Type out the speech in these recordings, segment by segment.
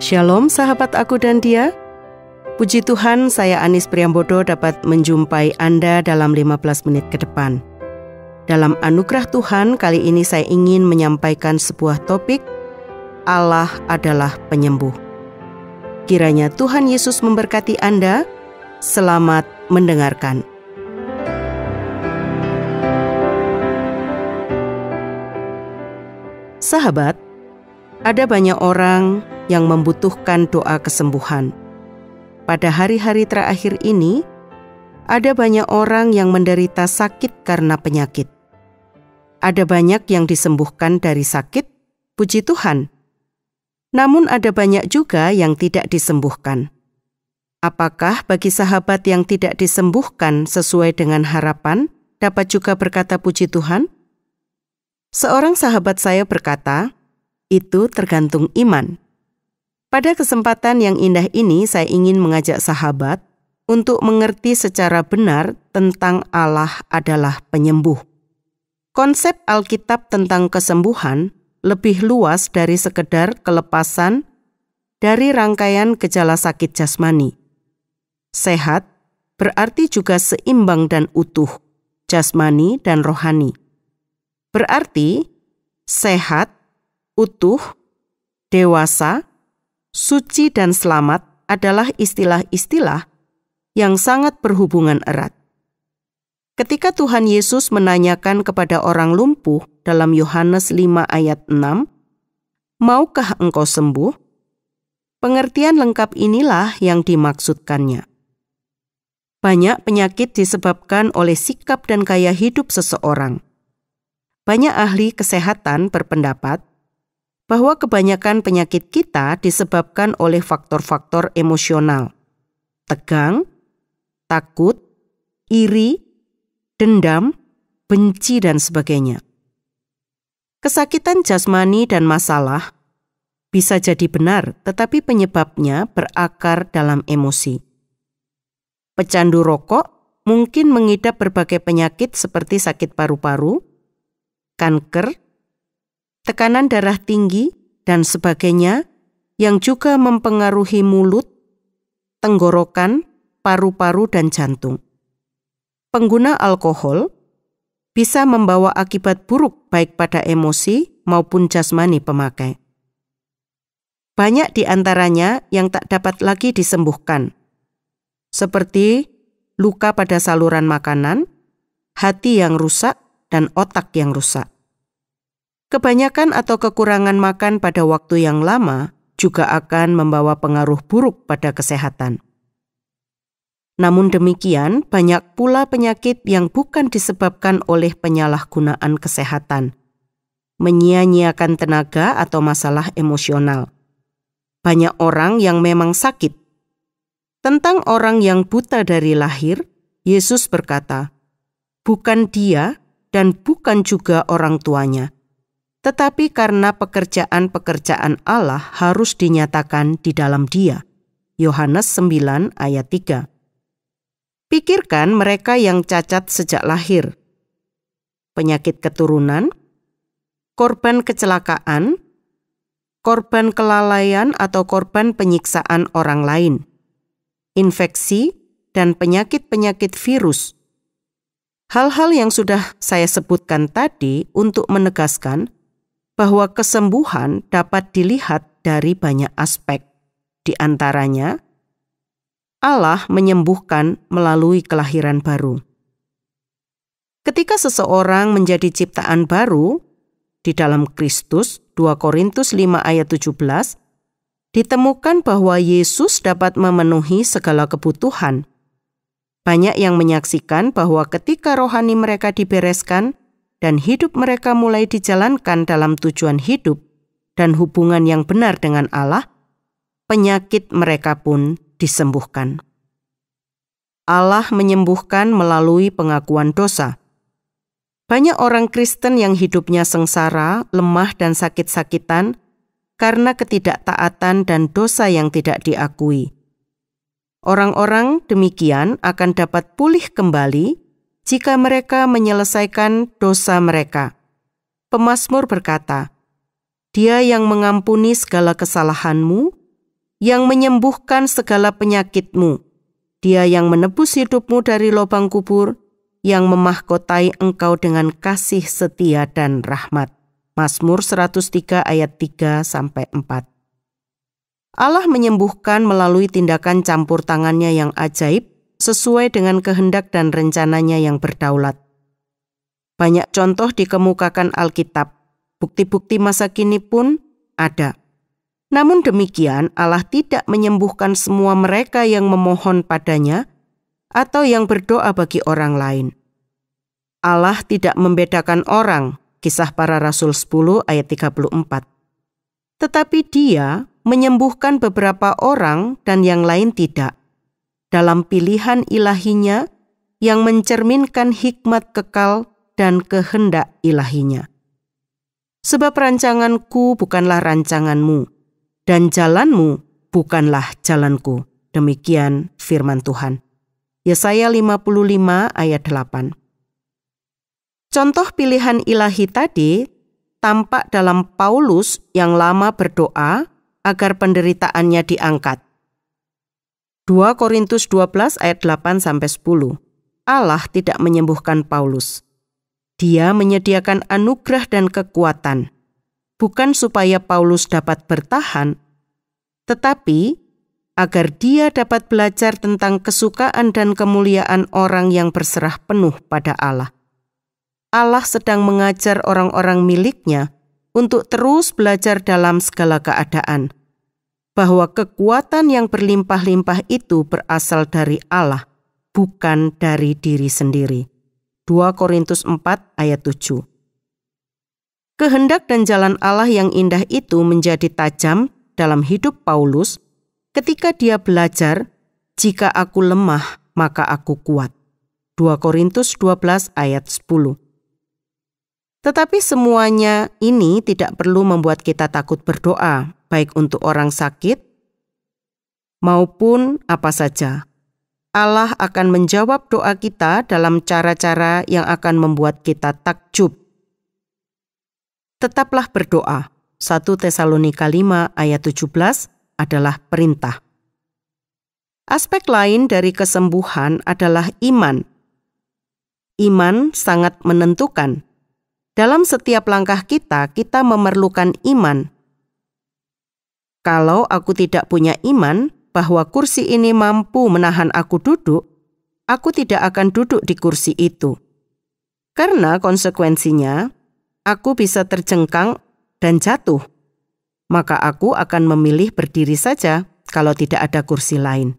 Shalom sahabat Aku dan Dia. Puji Tuhan, saya Anis Priambodo dapat menjumpai Anda dalam 15 menit ke depan. Dalam anugerah Tuhan, kali ini saya ingin menyampaikan sebuah topik, Allah adalah penyembuh. Kiranya Tuhan Yesus memberkati Anda. Selamat mendengarkan. Sahabat, ada banyak orang yang membutuhkan doa kesembuhan. Pada hari-hari terakhir ini, ada banyak orang yang menderita sakit karena penyakit. Ada banyak yang disembuhkan dari sakit, puji Tuhan. Namun ada banyak juga yang tidak disembuhkan. Apakah bagi sahabat yang tidak disembuhkan sesuai dengan harapan, dapat juga berkata puji Tuhan? Seorang sahabat saya berkata, itu tergantung iman. Pada kesempatan yang indah ini, saya ingin mengajak sahabat untuk mengerti secara benar tentang Allah adalah penyembuh. Konsep Alkitab tentang kesembuhan lebih luas dari sekedar kelepasan dari rangkaian gejala sakit jasmani. Sehat berarti juga seimbang dan utuh, jasmani dan rohani. Berarti sehat, utuh, dewasa, suci dan selamat adalah istilah-istilah yang sangat berhubungan erat. Ketika Tuhan Yesus menanyakan kepada orang lumpuh dalam Yohanes 5 ayat 6, "Maukah engkau sembuh?" Pengertian lengkap inilah yang dimaksudkannya. Banyak penyakit disebabkan oleh sikap dan gaya hidup seseorang. Banyak ahli kesehatan berpendapat bahwa kebanyakan penyakit kita disebabkan oleh faktor-faktor emosional, tegang, takut, iri, dendam, benci, dan sebagainya. Kesakitan jasmani dan masalah bisa jadi benar, tetapi penyebabnya berakar dalam emosi. Pecandu rokok mungkin mengidap berbagai penyakit seperti sakit paru-paru, kanker, tekanan darah tinggi, dan sebagainya yang juga mempengaruhi mulut, tenggorokan, paru-paru, dan jantung. Pengguna alkohol bisa membawa akibat buruk baik pada emosi maupun jasmani pemakai. Banyak di antaranya yang tak dapat lagi disembuhkan, seperti luka pada saluran makanan, hati yang rusak, dan otak yang rusak. Kebanyakan atau kekurangan makan pada waktu yang lama juga akan membawa pengaruh buruk pada kesehatan. Namun demikian, banyak pula penyakit yang bukan disebabkan oleh penyalahgunaan kesehatan, menyia-nyiakan tenaga atau masalah emosional. Banyak orang yang memang sakit. Tentang orang yang buta dari lahir, Yesus berkata, "Bukan dia dan bukan juga orang tuanya, tetapi karena pekerjaan-pekerjaan Allah harus dinyatakan di dalam dia." Yohanes 9 ayat 3. Pikirkan mereka yang cacat sejak lahir, penyakit keturunan, korban kecelakaan, korban kelalaian atau korban penyiksaan orang lain, infeksi, dan penyakit-penyakit virus. Hal-hal yang sudah saya sebutkan tadi untuk menegaskan bahwa kesembuhan dapat dilihat dari banyak aspek. Di antaranya, Allah menyembuhkan melalui kelahiran baru. Ketika seseorang menjadi ciptaan baru di dalam Kristus, 2 Korintus 5 ayat 17, ditemukan bahwa Yesus dapat memenuhi segala kebutuhan. Banyak yang menyaksikan bahwa ketika rohani mereka dibereskan, dan hidup mereka mulai dijalankan dalam tujuan hidup dan hubungan yang benar dengan Allah, penyakit mereka pun disembuhkan. Allah menyembuhkan melalui pengakuan dosa. Banyak orang Kristen yang hidupnya sengsara, lemah, dan sakit-sakitan karena ketidaktaatan dan dosa yang tidak diakui. Orang-orang demikian akan dapat pulih kembali jika mereka menyelesaikan dosa mereka. Pemazmur berkata, "Dia yang mengampuni segala kesalahanmu yang menyembuhkan segala penyakitmu. Dia yang menebus hidupmu dari lubang kubur, yang memahkotai engkau dengan kasih setia dan rahmat. Mazmur 103 ayat 3-4. Allah menyembuhkan melalui tindakan campur tangannya yang ajaib sesuai dengan kehendak dan rencananya yang berdaulat. Banyak contoh dikemukakan Alkitab. Bukti-bukti masa kini pun ada. Namun demikian, Allah tidak menyembuhkan semua mereka yang memohon padanya atau yang berdoa bagi orang lain. Allah tidak membedakan orang, Kisah Para Rasul 10 ayat 34. Tetapi Dia menyembuhkan beberapa orang dan yang lain tidak, dalam pilihan ilahinya yang mencerminkan hikmat kekal dan kehendak ilahinya. Sebab rancanganku bukanlah rancanganmu, dan jalanmu bukanlah jalanku. Demikian firman Tuhan. Yesaya 55 ayat 8. Contoh pilihan ilahi tadi tampak dalam Paulus yang lama berdoa agar penderitaannya diangkat. 2 Korintus 12 ayat 8-10. Allah tidak menyembuhkan Paulus. Dia menyediakan anugerah dan kekuatan, bukan supaya Paulus dapat bertahan, tetapi agar dia dapat belajar tentang kesukaan dan kemuliaan orang yang berserah penuh pada Allah. Allah sedang mengajar orang-orang miliknya untuk terus belajar dalam segala keadaan, bahwa kekuatan yang berlimpah-limpah itu berasal dari Allah, bukan dari diri sendiri. 2 Korintus 4 ayat 7. Kehendak dan jalan Allah yang indah itu menjadi tajam dalam hidup Paulus ketika dia belajar, "Jika aku lemah, maka aku kuat." 2 Korintus 12 ayat 10. Tetapi semuanya ini tidak perlu membuat kita takut berdoa, baik untuk orang sakit maupun apa saja. Allah akan menjawab doa kita dalam cara-cara yang akan membuat kita takjub. Tetaplah berdoa. 1 Tesalonika 5 ayat 17 adalah perintah. Aspek lain dari kesembuhan adalah iman. Iman sangat menentukan. Dalam setiap langkah kita memerlukan iman. Kalau aku tidak punya iman bahwa kursi ini mampu menahan aku duduk, aku tidak akan duduk di kursi itu. Karena konsekuensinya, aku bisa terjengkang dan jatuh. Maka aku akan memilih berdiri saja kalau tidak ada kursi lain.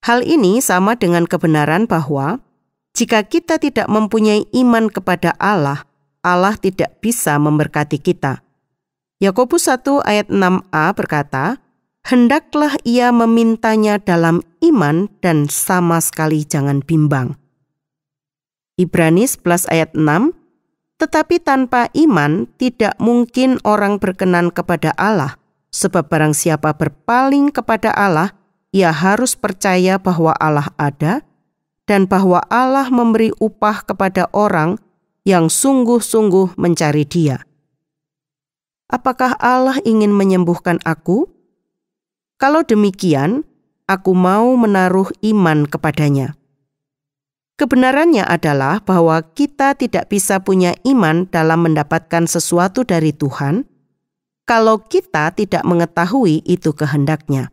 Hal ini sama dengan kebenaran bahwa jika kita tidak mempunyai iman kepada Allah, Allah tidak bisa memberkati kita. Yakobus 1 ayat 6a berkata, "Hendaklah ia memintanya dalam iman dan sama sekali jangan bimbang." Ibrani 11 ayat 6, "Tetapi tanpa iman tidak mungkin orang berkenan kepada Allah, sebab barang siapa berpaling kepada Allah, ia harus percaya bahwa Allah ada dan bahwa Allah memberi upah kepada orang yang sungguh-sungguh mencari Dia." Apakah Allah ingin menyembuhkan aku? Kalau demikian, aku mau menaruh iman kepadanya. Kebenarannya adalah bahwa kita tidak bisa punya iman dalam mendapatkan sesuatu dari Tuhan kalau kita tidak mengetahui itu kehendaknya.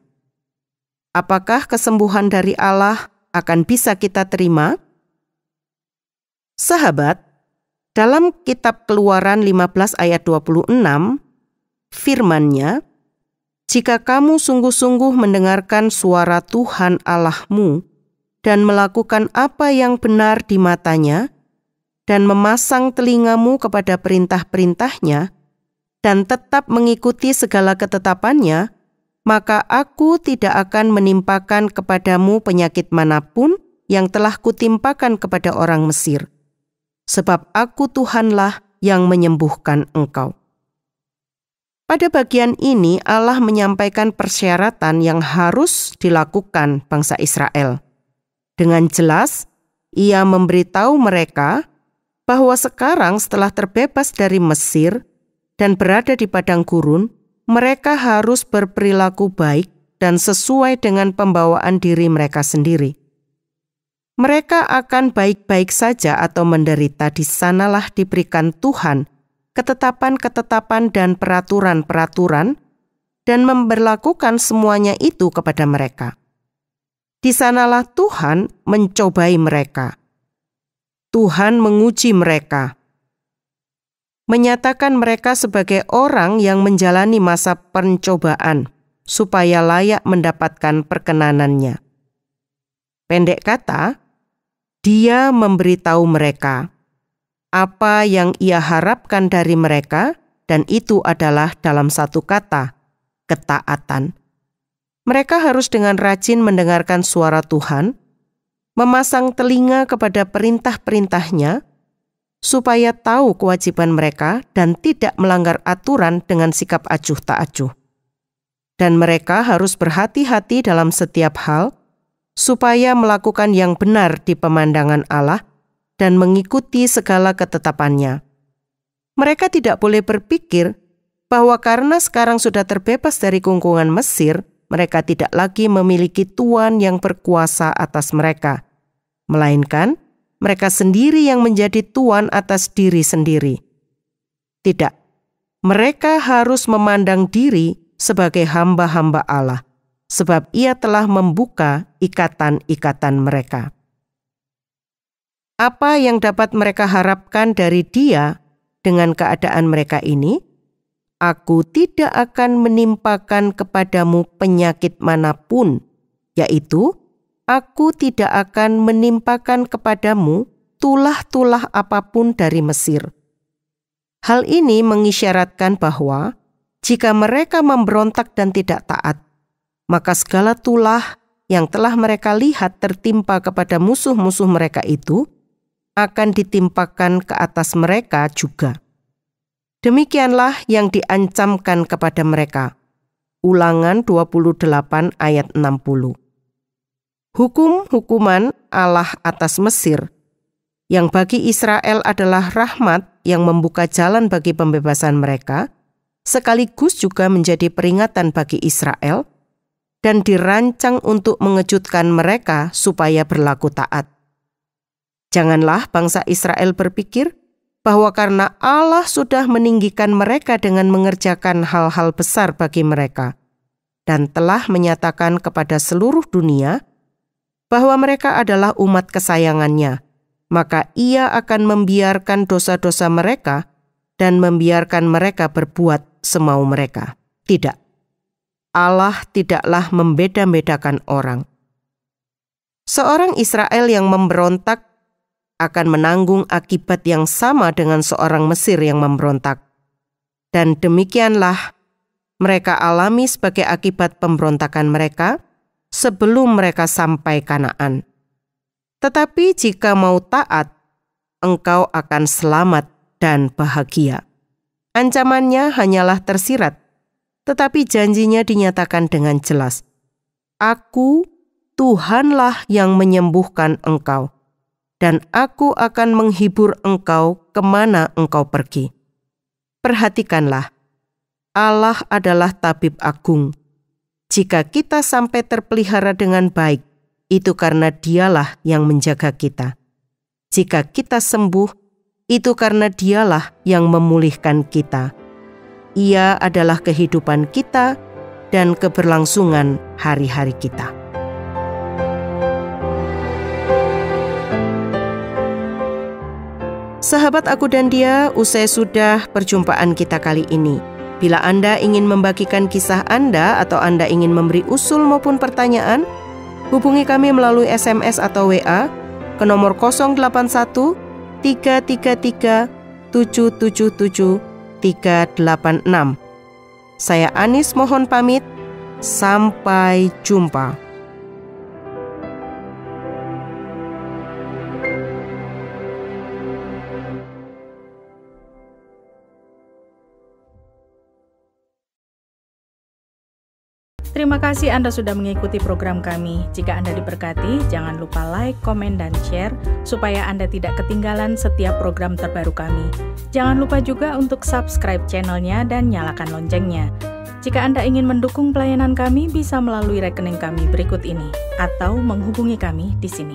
Apakah kesembuhan dari Allah akan bisa kita terima? Sahabat, dalam kitab Keluaran 15 ayat 26, firman-Nya, "Jika kamu sungguh-sungguh mendengarkan suara Tuhan Allahmu dan melakukan apa yang benar di matanya dan memasang telingamu kepada perintah-perintahnya dan tetap mengikuti segala ketetapannya, maka aku tidak akan menimpakan kepadamu penyakit manapun yang telah kutimpakan kepada orang Mesir. Sebab aku Tuhanlah yang menyembuhkan engkau." Pada bagian ini Allah menyampaikan persyaratan yang harus dilakukan bangsa Israel. Dengan jelas, Ia memberitahu mereka bahwa sekarang setelah terbebas dari Mesir dan berada di padang gurun, mereka harus berperilaku baik dan sesuai dengan pembawaan diri mereka sendiri. Mereka akan baik-baik saja atau menderita, di sanalah diberikan Tuhan ketetapan-ketetapan dan peraturan-peraturan dan memberlakukan semuanya itu kepada mereka. Di sanalah Tuhan mencobai mereka. Tuhan menguji mereka, menyatakan mereka sebagai orang yang menjalani masa pencobaan supaya layak mendapatkan perkenanannya. Pendek kata, Dia memberitahu mereka apa yang Ia harapkan dari mereka, dan itu adalah dalam satu kata, ketaatan. Mereka harus dengan rajin mendengarkan suara Tuhan, memasang telinga kepada perintah-perintahnya, supaya tahu kewajiban mereka dan tidak melanggar aturan dengan sikap acuh tak acuh. Dan mereka harus berhati-hati dalam setiap hal, supaya melakukan yang benar di pemandangan Allah dan mengikuti segala ketetapannya. Mereka tidak boleh berpikir bahwa karena sekarang sudah terbebas dari kungkungan Mesir, mereka tidak lagi memiliki tuan yang berkuasa atas mereka, melainkan mereka sendiri yang menjadi tuan atas diri sendiri. Tidak, mereka harus memandang diri sebagai hamba-hamba Allah, sebab Ia telah membuka ikatan-ikatan mereka. Apa yang dapat mereka harapkan dari Dia dengan keadaan mereka ini? Aku tidak akan menimpakan kepadamu penyakit manapun, yaitu aku tidak akan menimpakan kepadamu tulah-tulah apapun dari Mesir. Hal ini mengisyaratkan bahwa jika mereka memberontak dan tidak taat, maka segala tulah yang telah mereka lihat tertimpa kepada musuh-musuh mereka itu akan ditimpakan ke atas mereka juga. Demikianlah yang diancamkan kepada mereka. Ulangan 28 ayat 60. Hukum-hukuman Allah atas Mesir, yang bagi Israel adalah rahmat yang membuka jalan bagi pembebasan mereka, sekaligus juga menjadi peringatan bagi Israel, dan dirancang untuk mengejutkan mereka supaya berlaku taat. Janganlah bangsa Israel berpikir bahwa karena Allah sudah meninggikan mereka dengan mengerjakan hal-hal besar bagi mereka, dan telah menyatakan kepada seluruh dunia bahwa mereka adalah umat kesayangannya, maka Ia akan membiarkan dosa-dosa mereka dan membiarkan mereka berbuat semau mereka. Tidak, Allah tidaklah membeda-bedakan orang. Seorang Israel yang memberontak akan menanggung akibat yang sama dengan seorang Mesir yang memberontak. Dan demikianlah mereka alami sebagai akibat pemberontakan mereka sebelum mereka sampai Kanaan. Tetapi jika mau taat, engkau akan selamat dan bahagia. Ancamannya hanyalah tersirat, tetapi janjinya dinyatakan dengan jelas. Aku, Tuhanlah yang menyembuhkan engkau, dan aku akan menghibur engkau kemana engkau pergi. Perhatikanlah, Allah adalah tabib agung. Jika kita sampai terpelihara dengan baik, itu karena Dialah yang menjaga kita. Jika kita sembuh, itu karena Dialah yang memulihkan kita. Ia adalah kehidupan kita dan keberlangsungan hari-hari kita. Sahabat Aku dan Dia, usai sudah perjumpaan kita kali ini. Bila Anda ingin membagikan kisah Anda atau Anda ingin memberi usul maupun pertanyaan, hubungi kami melalui SMS atau WA ke nomor 081 333 777 386. Saya Anis mohon pamit. Sampai jumpa. Terima kasih Anda sudah mengikuti program kami. Jika Anda diberkati, jangan lupa like, komen, dan share supaya Anda tidak ketinggalan setiap program terbaru kami. Jangan lupa juga untuk subscribe channelnya dan nyalakan loncengnya. Jika Anda ingin mendukung pelayanan kami, bisa melalui rekening kami berikut ini atau menghubungi kami di sini.